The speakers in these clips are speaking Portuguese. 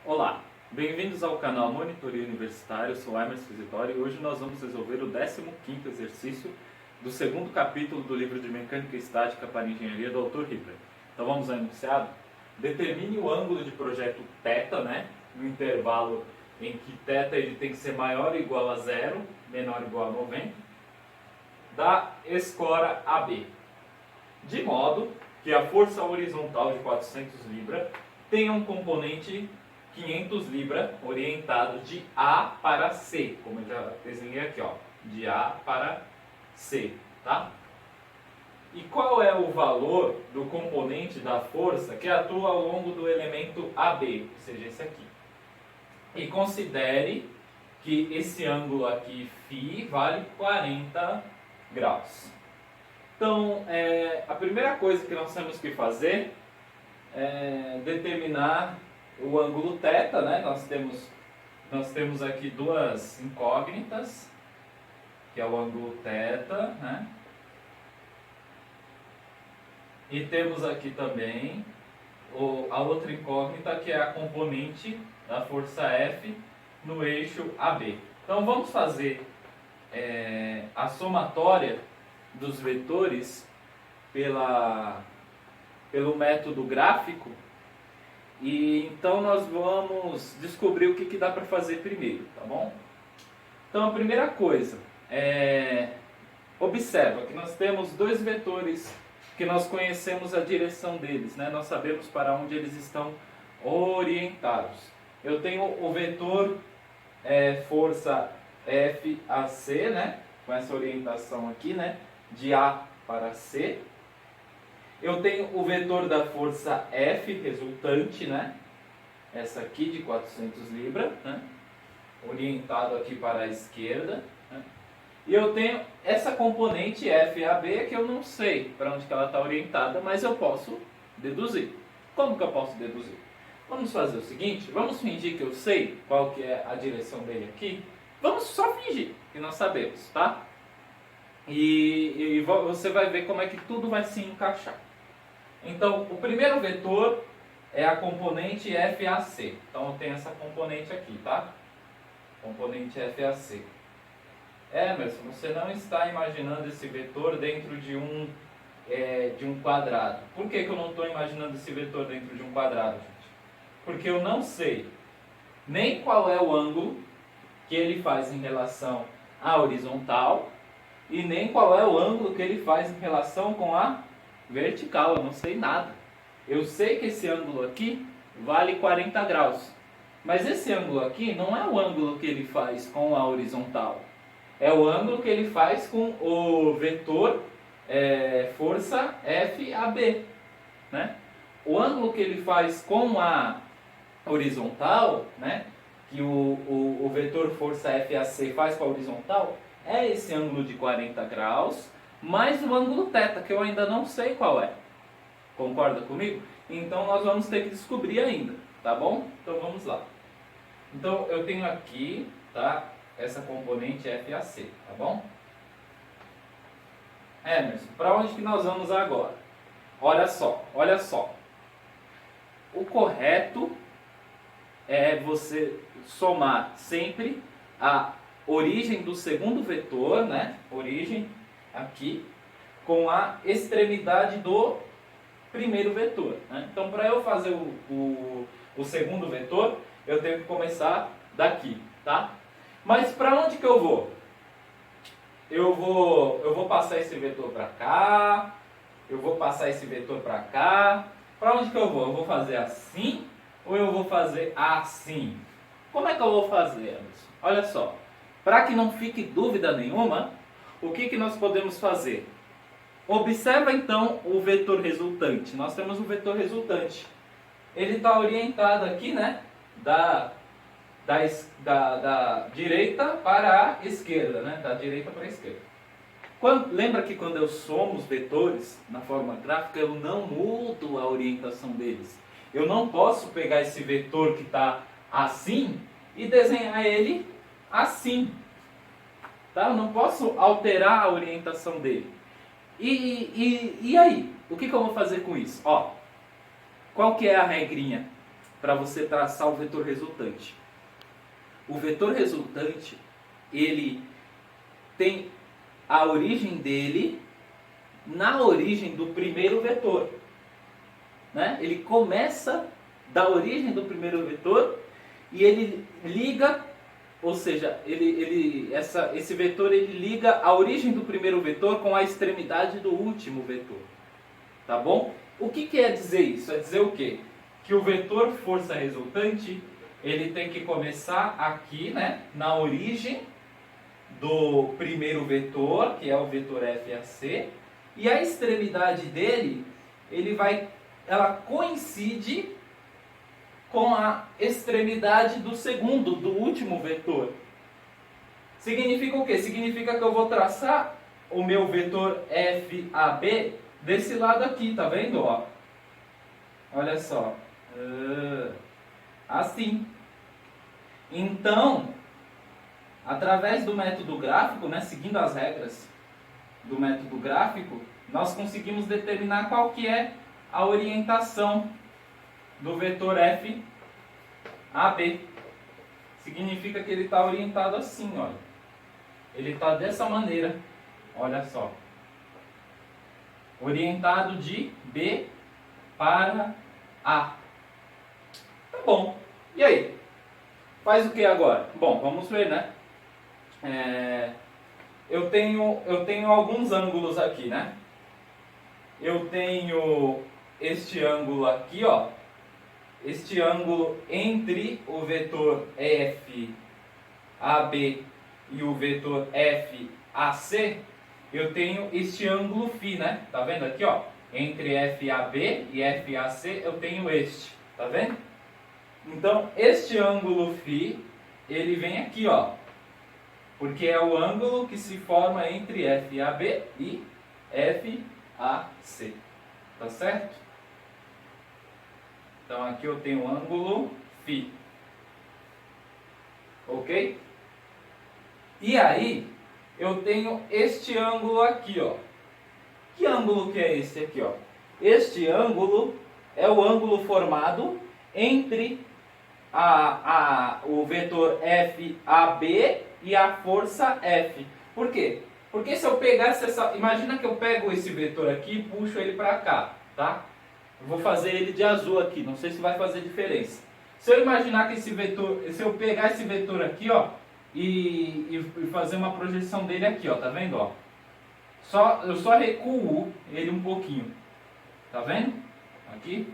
Olá, bem-vindos ao canal Monitoria Universitário, eu sou Emerson Visitório e hoje nós vamos resolver o 15º exercício do segundo capítulo do livro de Mecânica Estática para Engenharia do autor Ripley. Então vamos ao enunciado? Determine o ângulo de projeto θ, no intervalo em que θ ele tem que ser maior ou igual a 0, menor ou igual a 90, da escora AB, de modo que a força horizontal de 400 libra tenha um componente 500 libra orientado de A para C, como eu já desenhei aqui, ó, de A para C, tá? E qual é o valor do componente da força que atua ao longo do elemento AB, ou seja, esse aqui? E considere que esse ângulo aqui, φ, vale 40 graus. Então, a primeira coisa que nós temos que fazer é determinar o ângulo θ, né? Nós temos aqui duas incógnitas, que é o ângulo θ, né? E temos aqui também a outra incógnita, que é a componente da força F no eixo AB. Então vamos fazer a somatória dos vetores pelo método gráfico. E então nós vamos descobrir o que dá para fazer primeiro, tá bom? Então a primeira coisa observa que nós temos dois vetores que nós conhecemos a direção deles, né? Nós sabemos para onde eles estão orientados. Eu tenho o vetor força FAC, né? Com essa orientação aqui, né? De A para C. Eu tenho o vetor da força F resultante, né? Essa aqui de 400 libra, né? Orientado aqui para a esquerda, né? E eu tenho essa componente FAB que eu não sei para onde que ela está orientada, mas eu posso deduzir. Como que eu posso deduzir? Vamos fazer o seguinte, vamos fingir que eu sei qual que é a direção dele aqui. Vamos só fingir que nós sabemos, tá? E você vai ver como é que tudo vai se encaixar. Então, o primeiro vetor é a componente FAC. Então, eu tenho essa componente aqui, tá? Componente FAC. Emerson, você não está imaginando esse vetor dentro de um quadrado. Por que eu não estou imaginando esse vetor dentro de um quadrado, gente? Porque eu não sei nem qual é o ângulo que ele faz em relação à horizontal e nem qual é o ângulo que ele faz em relação com a vertical, eu não sei nada. Eu sei que esse ângulo aqui vale 40 graus. Mas esse ângulo aqui não é o ângulo que ele faz com a horizontal. É o ângulo que ele faz com o vetor força FAB, né? O ângulo que ele faz com a horizontal, né? Que o vetor força FAC faz com a horizontal, é esse ângulo de 40 graus, mais o ângulo θ, que eu ainda não sei qual é. Concorda comigo? Então nós vamos ter que descobrir ainda, tá bom? Então vamos lá. Então eu tenho aqui, tá, essa componente FAC, tá bom? Emerson, para onde que nós vamos agora? Olha só, olha só. O correto é você somar sempre a origem do segundo vetor, né? Origem aqui, com a extremidade do primeiro vetor, né? Então, para eu fazer o segundo vetor, eu tenho que começar daqui, tá? Mas para onde que eu vou? Eu vou passar esse vetor para cá, eu vou passar esse vetor para cá. Para onde que eu vou? Eu vou fazer assim ou eu vou fazer assim? Como é que eu vou fazer, Anderson? Olha só, para que não fique dúvida nenhuma, o que nós podemos fazer? Observa então o vetor resultante. Nós temos o vetor resultante. Ele está orientado aqui, né? Da direita para a esquerda, né? Da direita para a esquerda. Lembra que quando eu somo os vetores na forma gráfica, eu não mudo a orientação deles. Eu não posso pegar esse vetor que está assim e desenhar ele assim. Tá? Eu não posso alterar a orientação dele. E aí? O que eu vou fazer com isso? Ó, qual que é a regrinha? para você traçar o vetor resultante. O vetor resultante, ele tem a origem dele na origem do primeiro vetor, né? Ele começa da origem do primeiro vetor e ele liga, ou seja, esse vetor ele liga a origem do primeiro vetor com a extremidade do último vetor, tá bom? O que quer dizer isso? É dizer o quê? Que o vetor força resultante, ele tem que começar aqui, né, na origem do primeiro vetor, que é o vetor FAC, e a extremidade dele, ela coincide com a extremidade do segundo, do último vetor. Significa o quê? Significa que eu vou traçar o meu vetor FAB desse lado aqui, tá vendo? Ó? Olha só. Assim. Então, através do método gráfico, né, seguindo as regras do método gráfico, nós conseguimos determinar qual que é a orientação do vetor FAB. Significa que ele está orientado assim, olha. Ele está dessa maneira, olha só. Orientado de B para A. Tá bom. E aí? Faz o que agora? Bom, vamos ver, né? Eu tenho alguns ângulos aqui, né? Eu tenho este ângulo aqui, ó. Este ângulo entre o vetor FAB e o vetor FAC, eu tenho este ângulo φ, né? Tá vendo aqui, ó? Entre FAB e FAC eu tenho este, tá vendo? Então, este ângulo φ, ele vem aqui, ó. Porque é o ângulo que se forma entre FAB e FAC. Tá certo? Então, aqui eu tenho o ângulo φ. Ok? E aí, eu tenho este ângulo aqui, ó. Que ângulo que é esse aqui, ó? Este ângulo é o ângulo formado entre o vetor FAB e a força F. Por quê? Porque se eu pegasse essa... Imagina que eu pego esse vetor aqui e puxo ele para cá, tá? Eu vou fazer ele de azul aqui, não sei se vai fazer diferença. Se eu imaginar que esse vetor... Se eu pegar esse vetor aqui, ó, e fazer uma projeção dele aqui, ó, tá vendo, ó? Eu só recuo ele um pouquinho. Tá vendo? Aqui.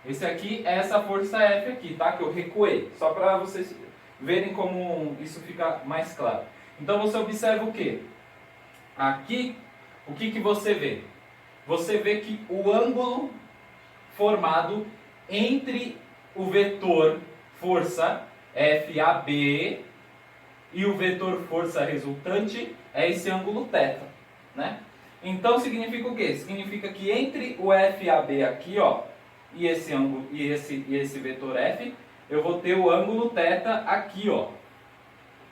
Esse aqui é essa força F aqui, tá? Que eu recuei. Só para vocês verem como isso fica mais claro. Então você observa o quê? Aqui, o que você vê? Você vê que o ângulo formado entre o vetor força FAB e o vetor força resultante é esse ângulo θ, né? Então significa o quê? Significa que entre o FAB aqui, ó, e esse ângulo e esse vetor F, eu vou ter o ângulo θ aqui, ó.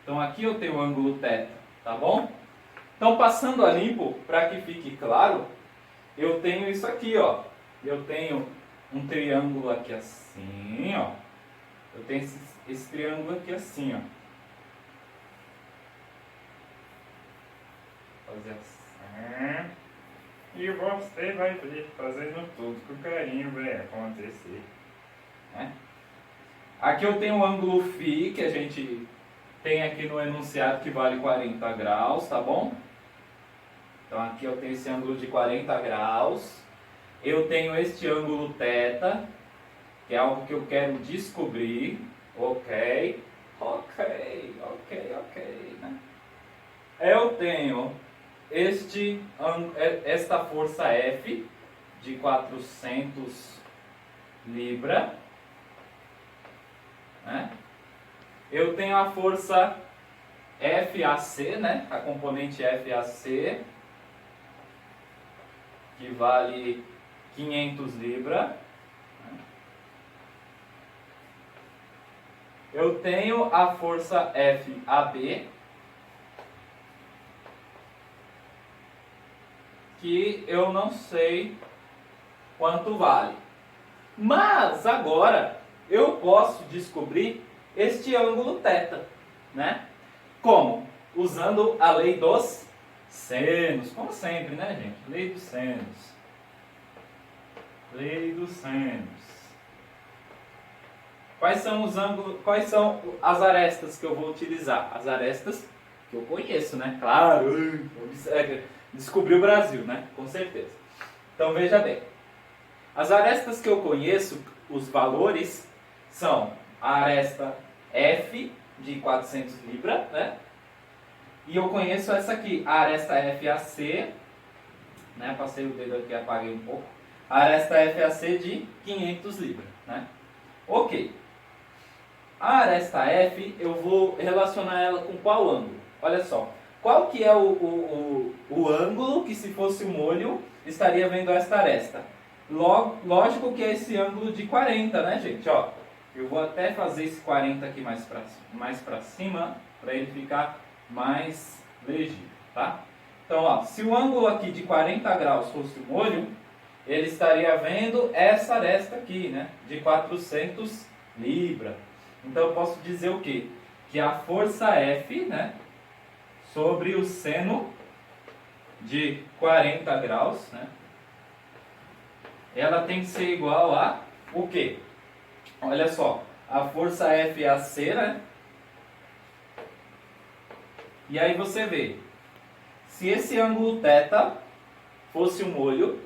Então aqui eu tenho o ângulo θ, tá bom? Então passando a limpo, para que fique claro, eu tenho isso aqui, ó. Eu tenho um triângulo aqui assim, ó. Eu tenho esse triângulo aqui assim, ó. Fazer assim. E você vai ver fazendo tudo que o carinho vai acontecer. Né? Aqui eu tenho o ângulo φ, que a gente tem aqui no enunciado, que vale 40 graus, tá bom? Então aqui eu tenho esse ângulo de 40 graus. Eu tenho este ângulo θ, que é algo que eu quero descobrir. Ok. Né? Eu tenho esta força F de 400 libra, né? Eu tenho a força FAC, né? A componente FAC, que vale 500 libra. Eu tenho a força FAB, que eu não sei quanto vale. Mas agora eu posso descobrir este ângulo θ, né? Como? Usando a lei dos senos, como sempre, né, gente? Lei dos senos. Lei dos senos. Quais são os ângulos, quais são as arestas que eu vou utilizar? As arestas que eu conheço, né? Claro, descobri o Brasil, né? Com certeza. Então veja bem. As arestas que eu conheço, os valores, são a aresta F de 400 libra, né? E eu conheço essa aqui, a aresta FAC, né? Passei o dedo aqui, apaguei um pouco. A aresta FAC de 500 libra, né? Ok. A aresta F, eu vou relacionar ela com qual ângulo? Olha só. Qual que é o ângulo que, se fosse um olho, estaria vendo esta aresta? Lógico que é esse ângulo de 40, né, gente? Ó, eu vou até fazer esse 40 aqui mais pra cima, para ele ficar mais legível, tá? Então, ó, se o ângulo aqui de 40 graus fosse um olho, ele estaria vendo essa aresta aqui, né? De 400 libras. Então, eu posso dizer o quê? Que a força F, né? Sobre o seno de 40 graus, né? Ela tem que ser igual a o quê? Olha só, a força FAC, né? E aí você vê, se esse ângulo θ fosse um olho,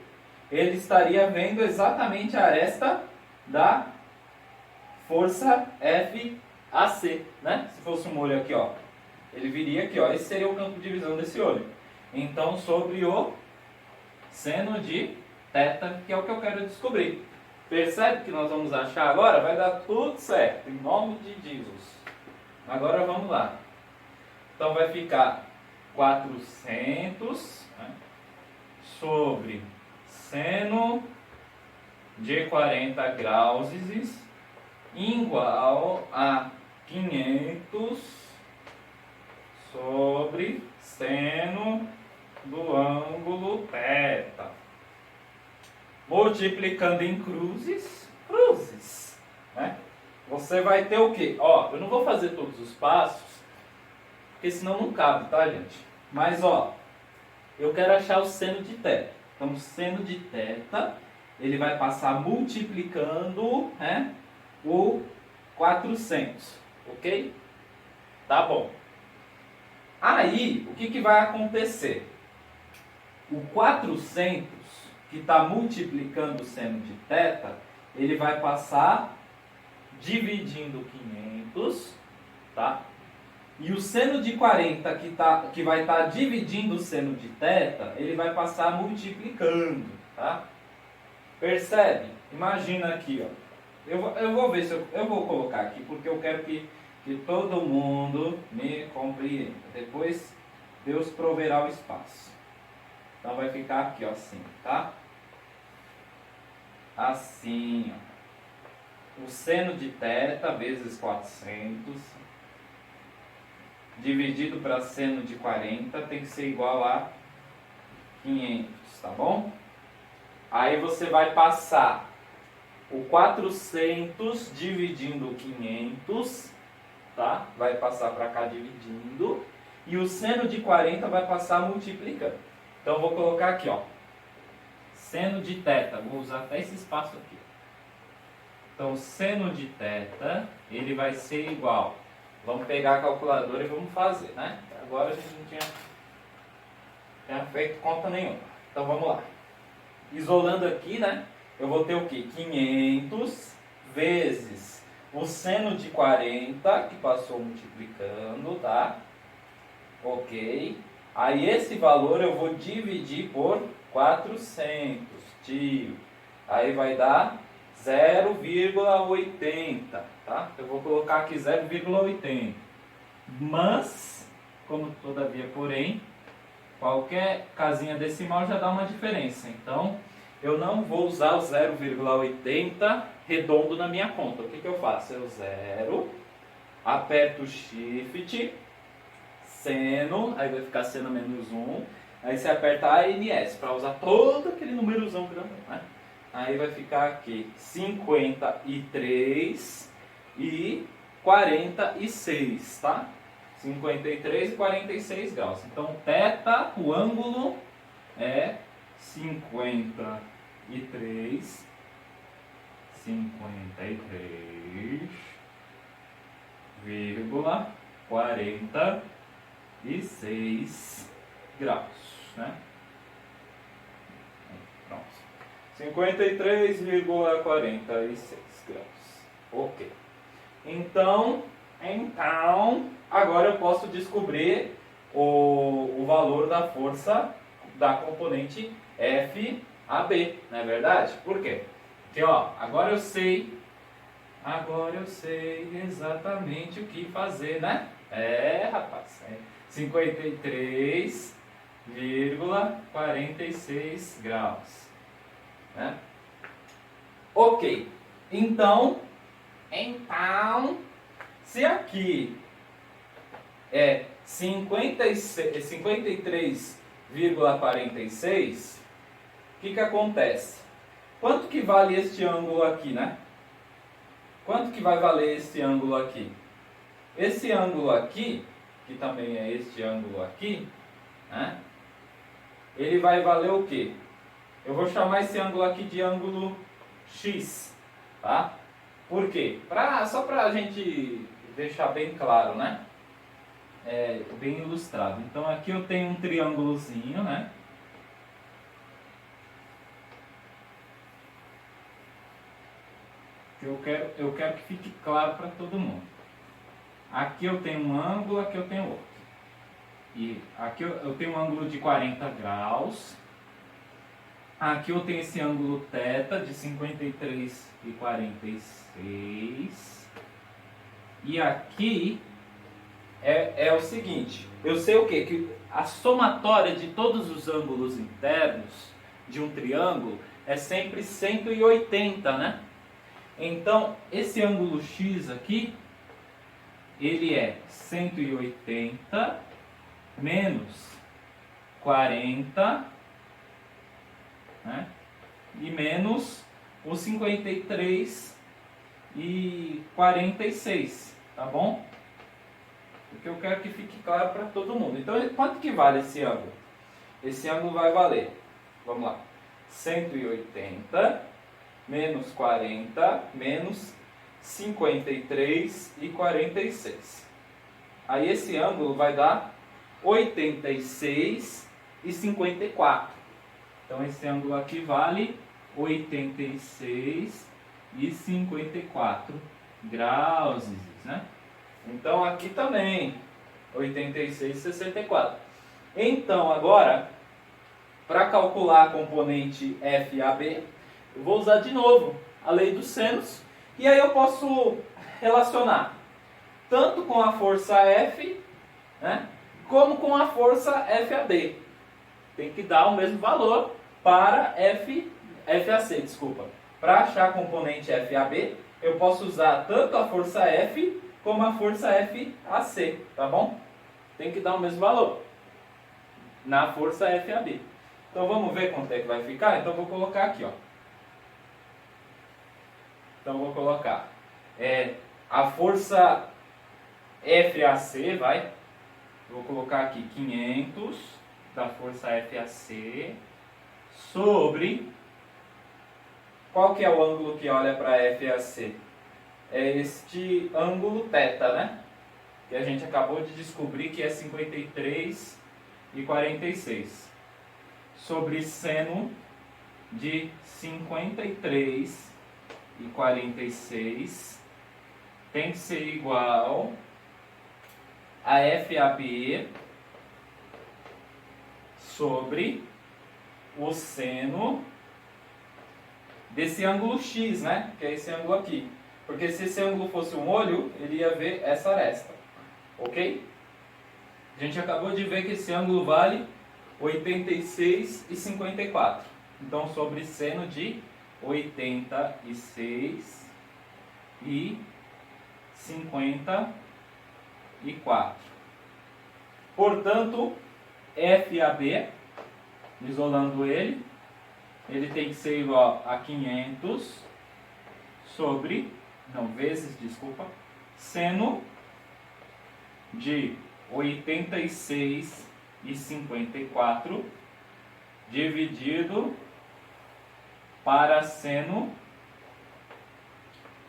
ele estaria vendo exatamente a aresta da força FAC, né? Se fosse um olho aqui, ó, ele viria aqui, ó, esse seria o campo de visão desse olho. Então, sobre o seno de θ, que é o que eu quero descobrir. Percebe que nós vamos achar agora? Vai dar tudo certo, em nome de Jesus. Agora vamos lá. Então vai ficar 400, né, sobre seno de 40 graus igual a 500 sobre seno do ângulo θ. Multiplicando em cruzes, né? Você vai ter o quê? Ó, eu não vou fazer todos os passos, porque senão não cabe, tá, gente? Mas, ó, eu quero achar o seno de θ. Então, o seno de θ, ele vai passar multiplicando, né, o 400, ok? Tá bom. Aí, o que vai acontecer? O 400, que está multiplicando o seno de θ, ele vai passar dividindo 500, tá? E o seno de 40, que vai estar dividindo o seno de θ, ele vai passar multiplicando, tá? Percebe? Imagina aqui, ó. Eu vou ver se eu vou colocar aqui, porque eu quero que todo mundo me compreenda. Depois, Deus proverá o espaço. Então, vai ficar aqui, ó, assim, tá? Assim, ó. O seno de θ vezes 400 dividido para seno de 40 tem que ser igual a 500, tá bom? Aí você vai passar o 400 dividindo o 500, tá? Vai passar para cá dividindo. E o seno de 40 vai passar multiplicando. Então, eu vou colocar aqui, ó. Seno de θ. Vou usar até esse espaço aqui. Então, seno de θ, ele vai ser igual. Vamos pegar a calculadora e vamos fazer, né? Agora a gente não tinha feito conta nenhuma. Então, vamos lá. Isolando aqui, né? Eu vou ter o quê? 500 vezes o seno de 40, que passou multiplicando, tá? Ok. Aí, esse valor eu vou dividir por 400, tio. Aí vai dar 0,80, tá? Eu vou colocar aqui 0,80. Mas, como todavia, porém, qualquer casinha decimal já dá uma diferença. Então, eu não vou usar o 0,80 redondo na minha conta. O que eu faço? Eu zero, aperto o Shift, seno, aí vai ficar seno menos 1. Aí você aperta ANS para usar todo aquele númerozão grandão, né? Aí vai ficar aqui 53 e 46, tá? 53 e 46 graus. Então, θ, o ângulo é 53, 53,46 graus, né? Pronto. 53,46 graus. Ok. Então, agora eu posso descobrir o valor da força da componente FAB, não é verdade? Por quê? Porque, ó, agora eu sei exatamente o que fazer, né? Rapaz, 53,46 graus, né? Ok, então, se aqui é 53,46, o que acontece? Quanto que vale este ângulo aqui, né? Quanto que vai valer esse ângulo aqui? Esse ângulo aqui, que também é este ângulo aqui, né? Ele vai valer o quê? Eu vou chamar esse ângulo aqui de ângulo X, tá? Por quê? Só para a gente deixar bem claro, né? Bem ilustrado. Então aqui eu tenho um triângulozinho, né? Eu quero que fique claro para todo mundo. Aqui eu tenho um ângulo, aqui eu tenho outro. E aqui eu tenho um ângulo de 40 graus. Aqui eu tenho esse ângulo θ de 53,46. E aqui é o seguinte, eu sei o quê? Que a somatória de todos os ângulos internos de um triângulo é sempre 180, né? Então, esse ângulo X aqui, ele é 180 menos 40, né? E menos os 53 e 46, tá bom? Porque eu quero que fique claro para todo mundo. Então, quanto que vale esse ângulo? Esse ângulo vai valer, vamos lá, 180 menos 40 menos 53 e 46. Aí esse ângulo vai dar 86 e 54. Então esse ângulo aqui vale 86 e 54 graus, né? Então aqui também 86 e 64. Então agora, para calcular a componente FAB, eu vou usar de novo a lei dos senos, e aí eu posso relacionar tanto com a força F, né, como com a força FAB. Tem que dar o mesmo valor para FAC, desculpa. Para achar a componente FAB, eu posso usar tanto a força F como a força FAC, tá bom? Tem que dar o mesmo valor na força FAB. Então vamos ver quanto é que vai ficar? Então eu vou colocar aqui, ó. Então eu vou colocar a força FAC, vou colocar aqui 500 da força FAC sobre, qual que é o ângulo que olha para FAC? É este ângulo θ, né? Que a gente acabou de descobrir que é 53 e 46. Sobre seno de 53 e 46 tem que ser igual a FAB sobre o seno desse ângulo X, né? Que é esse ângulo aqui. Porque se esse ângulo fosse um olho, ele ia ver essa aresta. Ok? A gente acabou de ver que esse ângulo vale 86 e 54. Então, sobre seno de 86 e 54. Portanto, FAB, isolando ele, ele tem que ser igual a 500 sobre, não, vezes, desculpa, seno de 86,54 dividido para seno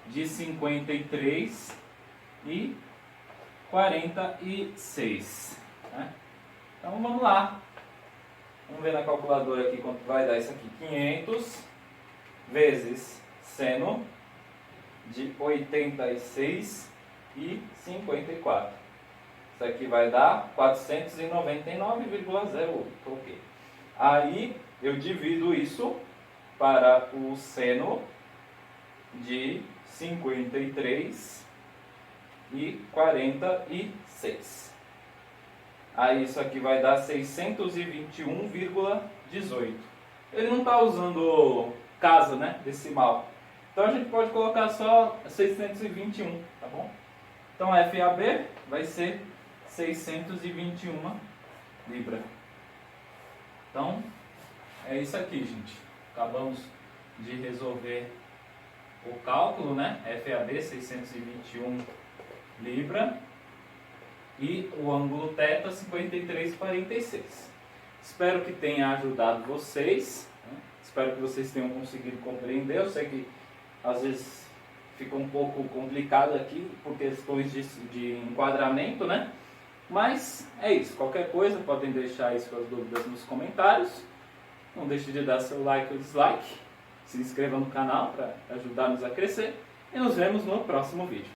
de 53,46. Né? Então vamos lá. Vamos ver na calculadora aqui quanto vai dar isso aqui. 500 vezes seno de 86,54. Isso aqui vai dar 499,08. Ok. Aí eu divido isso para o seno de 53,46. Aí isso aqui vai dar 621,18. Ele não está usando casa, né, decimal. Então a gente pode colocar só 621, tá bom? Então FAB vai ser 621 libras. Então é isso aqui, gente. Acabamos de resolver o cálculo, né? FAB 621 libras. E o ângulo θ 53,46. Espero que tenha ajudado vocês. Né? Espero que vocês tenham conseguido compreender. Eu sei que às vezes fica um pouco complicado aqui por questões de enquadramento, né? Mas é isso. Qualquer coisa podem deixar aí suas dúvidas nos comentários. Não deixe de dar seu like ou dislike. Se inscreva no canal para ajudar-nos a crescer. E nos vemos no próximo vídeo.